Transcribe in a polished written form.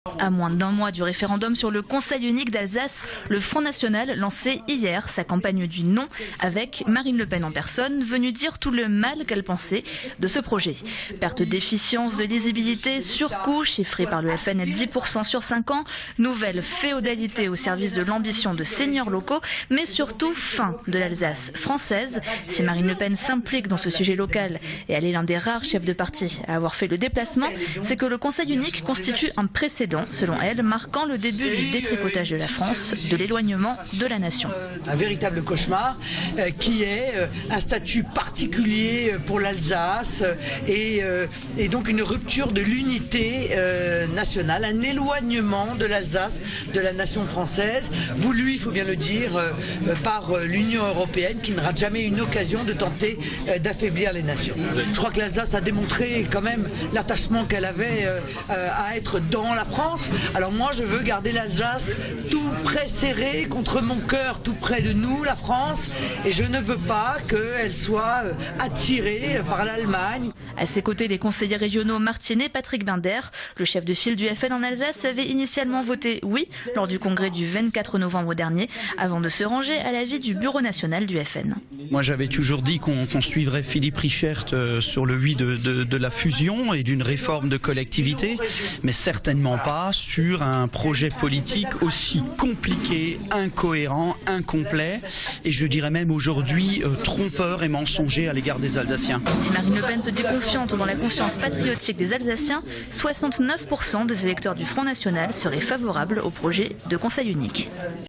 À moins d'un mois du référendum sur le Conseil unique d'Alsace, le Front National lançait hier sa campagne du non avec Marine Le Pen en personne, venue dire tout le mal qu'elle pensait de ce projet. Perte d'efficience, de lisibilité, surcoût, chiffré par le FN à 10% sur 5 ans, nouvelle féodalité au service de l'ambition de seigneurs locaux, mais surtout fin de l'Alsace française. Si Marine Le Pen s'implique dans ce sujet local et elle est l'un des rares chefs de parti à avoir fait le déplacement, c'est que le Conseil unique constitue un précédent, selon elle, marquant le début du détricotage de la France, de l'éloignement de la nation. Un véritable cauchemar qui est un statut particulier pour l'Alsace et donc une rupture de l'unité nationale, un éloignement de l'Alsace de la nation française, voulu, il faut bien le dire, par l'Union européenne qui ne rate jamais une occasion de tenter d'affaiblir les nations. Je crois que l'Alsace a démontré quand même l'attachement qu'elle avait à être dans la France. Alors moi je veux garder l'Alsace tout près serré contre mon cœur, tout près de nous, la France, et je ne veux pas qu'elle soit attirée par l'Allemagne. À ses côtés, les conseillers régionaux Martinet, Patrick Binder, le chef de file du FN en Alsace, avait initialement voté oui lors du congrès du 24 novembre dernier, avant de se ranger à l'avis du bureau national du FN. Moi j'avais toujours dit qu'on suivrait Philippe Richert sur le oui de la fusion et d'une réforme de collectivité, mais certainement pas sur un projet politique aussi compliqué, incohérent, incomplet et je dirais même aujourd'hui trompeur et mensonger à l'égard des Alsaciens. Si Marine Le Pen se dit confiante dans la conscience patriotique des Alsaciens, 69% des électeurs du Front National seraient favorables au projet de Conseil unique.